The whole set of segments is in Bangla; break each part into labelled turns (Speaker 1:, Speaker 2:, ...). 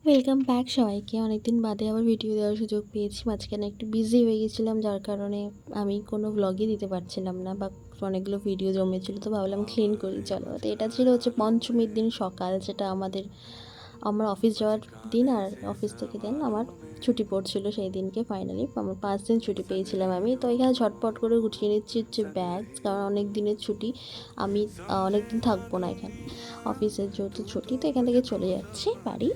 Speaker 1: ওয়েলকাম ব্যাক সবাইকে। অনেকদিন বাদে আবার ভিডিও দেওয়ার সুযোগ পেয়েছি। মাঝখানে একটু বিজি হয়ে গেছিলাম, যার কারণে আমি কোনো ব্লগই দিতে পারছিলাম না বা অনেকগুলো ভিডিও জমেছিল। তো ভাবলাম ক্লিন করি চলো। তো এটা ছিল হচ্ছে পঞ্চমীর দিন সকাল, যেটা আমার অফিস যাওয়ার দিন। আর অফিস থেকে দেন আমার ছুটি পড়ছিল সেই দিনকে। ফাইনালি আমার 5 দিন ছুটি পেয়েছিলাম আমি। তো এখানে ঝটপট করে গুছিয়ে নিচ্ছি হচ্ছে ব্যাগ, কারণ অনেক দিনের ছুটি। আমি অনেক দিন থাকবো না এখানে, অফিসের যেহেতু ছুটি। তো এখান থেকে চলে যাচ্ছি বাড়ি।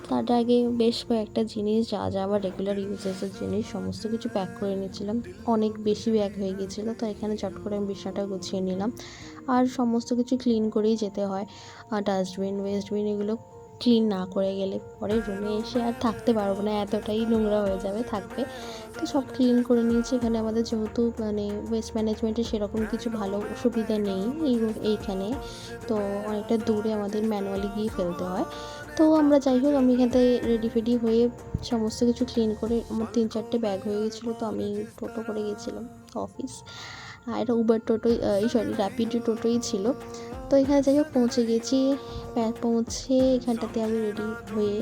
Speaker 1: তার আগে বেশ কয়েকটা জিনিস, যা যা আমার রেগুলার ইউজেসের জিনিস, সমস্ত কিছু প্যাক করে নিয়েছিলাম। অনেক বেশি ব্যাগ হয়ে গিয়েছিলো, তো এখানে চট করে আমি বিছানাটা গুছিয়ে নিলাম। আর সমস্ত কিছু ক্লিন করেই যেতে হয়। ডাস্টবিন, ওয়েস্টবিন এগুলো ক্লিন না করে গেলে পরে রুমে এসে আর থাকতে পারবো না, এতটাই নোংরা হয়ে যাবে থাকবে। তো সব ক্লিন করে নিয়েছি। এখানে আমাদের যেহেতু ওয়েস্ট ম্যানেজমেন্টের সেরকম কিছু ভালো সুবিধা নেই এইখানে, তো অনেকটা দূরে আমাদের ম্যানুয়ালি গিয়ে ফেলতে হয়। তো আমরা যাই হোক, আমি এখান থেকে রেডি ফেডি হয়ে সমস্ত কিছু ক্লিন করে, আমার 3-4টে ব্যাগ হয়ে গেছিলো। তো আমি টোটো করে গেছিলাম অফিস। আর এটা উবার টোটোই, র্যাপিডো টোটোই ছিল। তো এখানে যাই হোক পৌঁছে গেছি। পৌঁছে এখানটাতে আমি রেডি হয়ে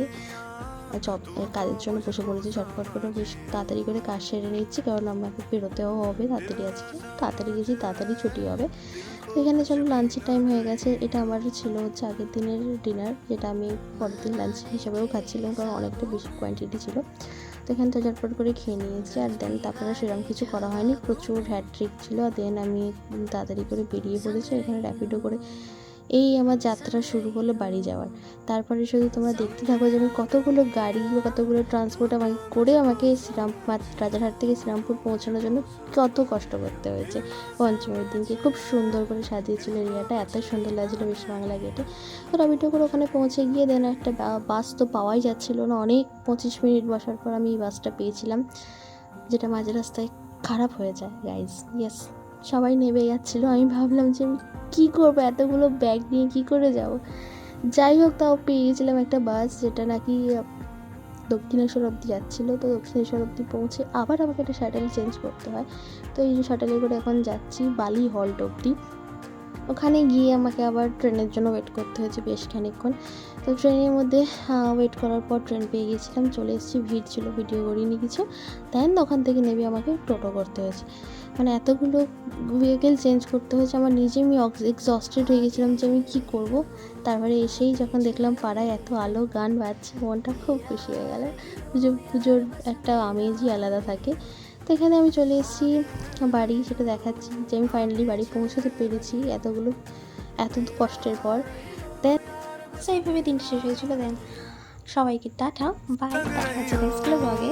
Speaker 1: কাজের জন্য বসে পড়েছি। চটপট করে বেশ তাড়াতাড়ি করে কাজ সেরে নিচ্ছি, কারণ আমাকে বেরোতেও হবে তাড়াতাড়ি। আজকে তাড়াতাড়ি গেছি, তাড়াতাড়ি ছুটি হবে। তো এখানে চলো লাঞ্চের টাইম হয়ে গেছে। এটা আমার ছিল হচ্ছে আগের দিনের ডিনার, যেটা আমি পরের দিন লাঞ্চ হিসাবেও খাচ্ছিলাম, কারণ অনেকটা বেশি কোয়ান্টিটি ছিল। তো এখান থেকে ঝটপট করে খেয়ে নিয়েছি। আর দেন তারপরে সেরকম কিছু করা হয়নি, প্রচুর হ্যাট্রিক ছিল। আর দেন আমি তাড়াতাড়ি করে বেরিয়ে পড়েছি এখানে র্যাপিডো করে। এই আমার যাত্রা শুরু হলো বাড়ি যাওয়ার। তারপরে শুধু তোমরা দেখতে থাকো যে আমি কতগুলো গাড়ি বা কতগুলো ট্রান্সপোর্ট আমাকে রাজারহাট থেকে শ্রীরামপুর পৌঁছানোর জন্য কত কষ্ট করতে হয়েছে। পঞ্চমীর দিনকে খুব সুন্দর করে সাজিয়েছিল এরিয়াটা, এত সুন্দর লাগছিলো বেশ বাংলা গেটে। তো র্যাপিডো করে ওখানে পৌঁছে গিয়ে দেন একটা বাস তো পাওয়াই যাচ্ছিলো না। অনেক 25 মিনিট বসার পর আমি এই বাসটা পেয়েছিলাম, যেটা মাঝ রাস্তায় খারাপ হয়ে যায় গাইজ। ইয়েস, সবাই নেমে যাচ্ছিলো। আমি ভাবলাম যে আমি কী করবো, এতগুলো ব্যাগ নিয়ে কী করে যাব। যাই হোক, তাও পেয়ে গেছিলাম একটা বাস, যেটা নাকি দক্ষিণেশ্বর অবধি যাচ্ছিলো। তো দক্ষিণেশ্বর অবধি পৌঁছে আবার আমাকে একটা শাটেল চেঞ্জ করতে হয়। তো এই যে শাটেলে করে এখন যাচ্ছি বালি হল্ট অবধি। ওখানে গিয়ে আমাকে আবার ট্রেনের জন্য ওয়েট করতে হয়েছে বেশ খানিকক্ষণ। তো ট্রেনের মধ্যে ওয়েট করার পর ট্রেন পেয়ে গেছিলাম, চলে এসেছি। ভিড় ছিল, ভিডিও করিনি কিছু। দেন ওখান থেকে নেমে আমাকে টোটো করতে হয়েছে। মানে এতগুলো ভেহিকেল চেঞ্জ করতে হয়েছে, আমার নিজে আমি এক্সস্টেড হয়ে গেছিলাম যে আমি কী করব। তারপরে এসেই যখন দেখলাম পাড়ায় এত আলো গান বাজছে, মনটা খুব খুশি হয়ে গেল। পুজোর একটা আমেজই আলাদা থাকে। তো এখানে আমি চলে এসেছি বাড়ি, সেটা দেখাচ্ছি যে আমি ফাইনালি বাড়ি পৌঁছতে পেরেছি এত কষ্টের পর। দেন সেইভাবে দিনটা শেষ হয়েছিল। দেন সবাইকে টাটা, বাই, দেখা হচ্ছে নেক্সট ব্লগে।